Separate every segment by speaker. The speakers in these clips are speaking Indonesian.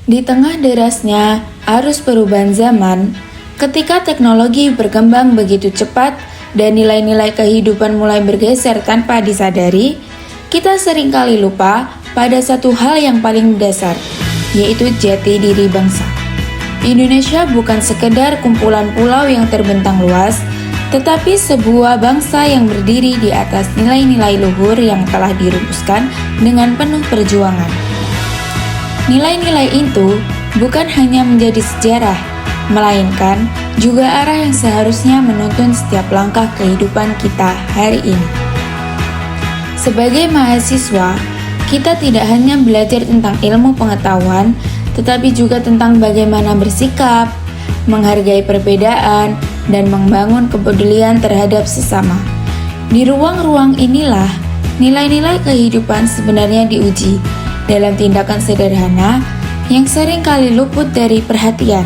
Speaker 1: Di tengah derasnya arus perubahan zaman, ketika teknologi berkembang begitu cepat dan nilai-nilai kehidupan mulai bergeser tanpa disadari, kita seringkali lupa pada satu hal yang paling mendasar, yaitu jati diri bangsa. Indonesia bukan sekedar kumpulan pulau yang terbentang luas, tetapi sebuah bangsa yang berdiri di atas nilai-nilai luhur yang telah dirumuskan dengan penuh perjuangan. Nilai-nilai itu bukan hanya menjadi sejarah, melainkan juga arah yang seharusnya menuntun setiap langkah kehidupan kita hari ini. Sebagai mahasiswa, kita tidak hanya belajar tentang ilmu pengetahuan, tetapi juga tentang bagaimana bersikap, menghargai perbedaan, dan membangun kepedulian terhadap sesama. Di ruang-ruang inilah, nilai-nilai kehidupan sebenarnya diuji dalam tindakan sederhana yang sering kali luput dari perhatian.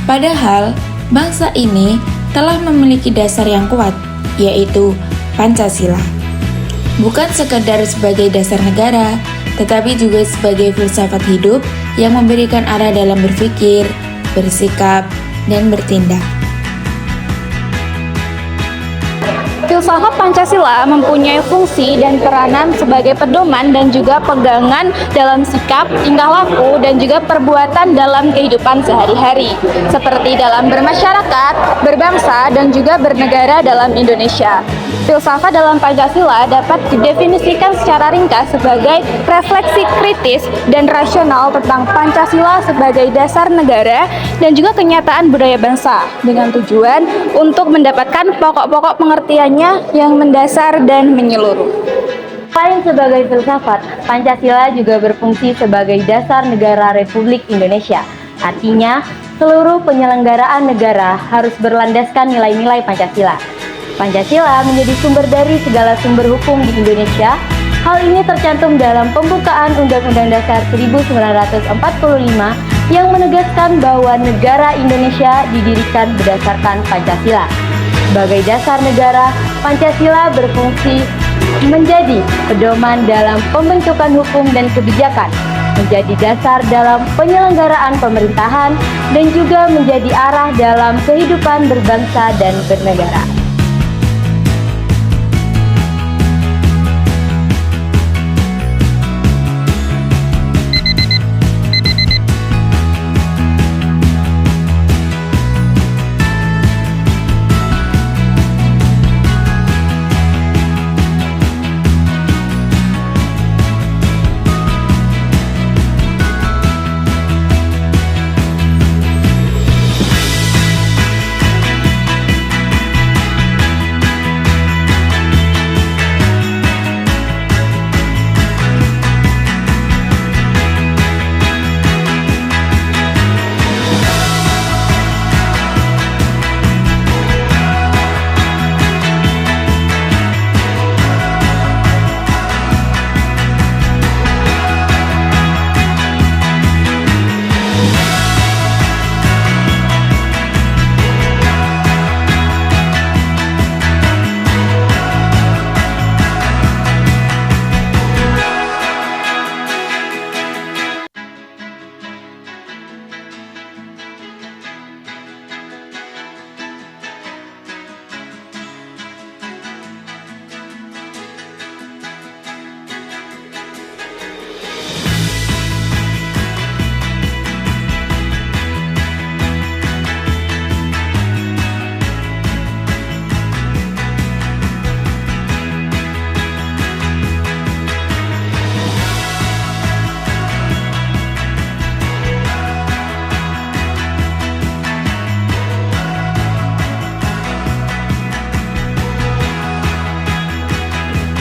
Speaker 1: Padahal, bangsa ini telah memiliki dasar yang kuat, yaitu Pancasila. Bukan sekadar sebagai dasar negara, tetapi juga sebagai filsafat hidup yang memberikan arah dalam berpikir, bersikap, dan bertindak.
Speaker 2: Filsafat Pancasila mempunyai fungsi dan peranan sebagai pedoman dan juga pegangan dalam sikap, tingkah laku, dan juga perbuatan dalam kehidupan sehari-hari, seperti dalam bermasyarakat, berbangsa, dan juga bernegara dalam Indonesia. Filsafat dalam Pancasila dapat didefinisikan secara ringkas sebagai refleksi kritis dan rasional tentang Pancasila sebagai dasar negara dan juga kenyataan budaya bangsa, dengan tujuan untuk mendapatkan pokok-pokok pengertiannya yang mendasar dan menyeluruh. Selain sebagai filsafat, Pancasila juga berfungsi sebagai dasar negara Republik Indonesia. Artinya, seluruh penyelenggaraan negara harus berlandaskan nilai-nilai Pancasila. Pancasila menjadi sumber dari segala sumber hukum di Indonesia. Hal ini tercantum dalam pembukaan Undang-Undang Dasar 1945 yang menegaskan bahwa negara Indonesia didirikan berdasarkan Pancasila. Sebagai dasar negara, Pancasila berfungsi menjadi pedoman dalam pembentukan hukum dan kebijakan, menjadi dasar dalam penyelenggaraan pemerintahan, dan juga menjadi arah dalam kehidupan berbangsa dan bernegara.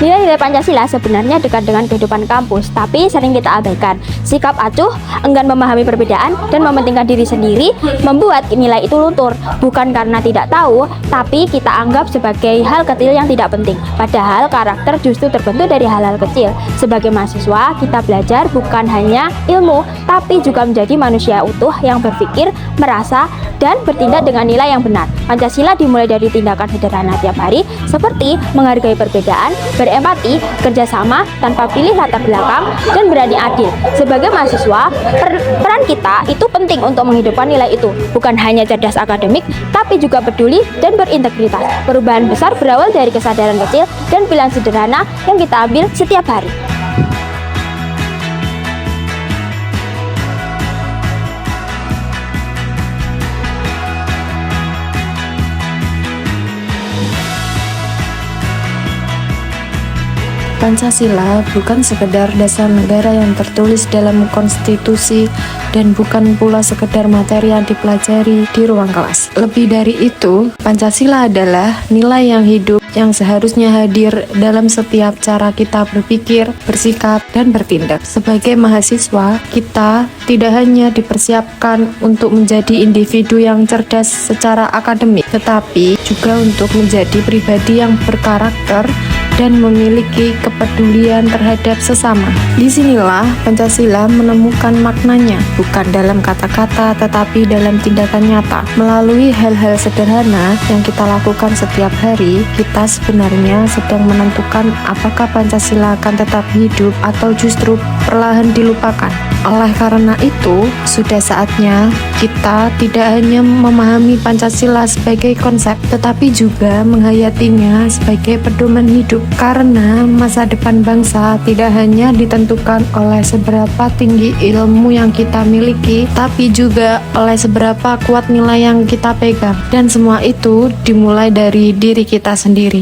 Speaker 2: Nilai-nilai Pancasila sebenarnya dekat dengan kehidupan kampus, tapi sering kita abaikan. Sikap acuh, enggan memahami perbedaan, dan mementingkan diri sendiri membuat nilai itu luntur. Bukan karena tidak tahu, tapi kita anggap sebagai hal kecil yang tidak penting. Padahal karakter justru terbentuk dari hal-hal kecil. Sebagai mahasiswa, kita belajar bukan hanya ilmu, tapi juga menjadi manusia utuh yang berpikir, merasa, dan bertindak dengan nilai yang benar. Pancasila dimulai dari tindakan sederhana tiap hari seperti menghargai perbedaan, berempati, kerjasama tanpa pilih latar belakang, dan berani adil. Sebagai mahasiswa, peran kita itu penting untuk menghidupkan nilai itu, bukan hanya cerdas akademik, tapi juga peduli dan berintegritas. Perubahan besar berawal dari kesadaran kecil dan pilihan sederhana yang kita ambil setiap hari.
Speaker 1: Pancasila bukan sekedar dasar negara yang tertulis dalam konstitusi dan bukan pula sekedar materi yang dipelajari di ruang kelas. Lebih dari itu, Pancasila adalah nilai yang hidup yang seharusnya hadir dalam setiap cara kita berpikir, bersikap, dan bertindak. Sebagai mahasiswa, kita tidak hanya dipersiapkan untuk menjadi individu yang cerdas secara akademik, tetapi juga untuk menjadi pribadi yang berkarakter dan memiliki kepedulian terhadap sesama. Disinilah Pancasila menemukan maknanya, bukan dalam kata-kata tetapi dalam tindakan nyata. Melalui hal-hal sederhana yang kita lakukan setiap hari, kita sebenarnya sedang menentukan apakah Pancasila akan tetap hidup atau justru perlahan dilupakan. Oleh karena itu, sudah saatnya kita tidak hanya memahami Pancasila sebagai konsep, tetapi juga menghayatinya sebagai pedoman hidup. Karena masa depan bangsa tidak hanya ditentukan oleh seberapa tinggi ilmu yang kita miliki, tapi juga oleh seberapa kuat nilai yang kita pegang. Dan semua itu dimulai dari diri kita sendiri.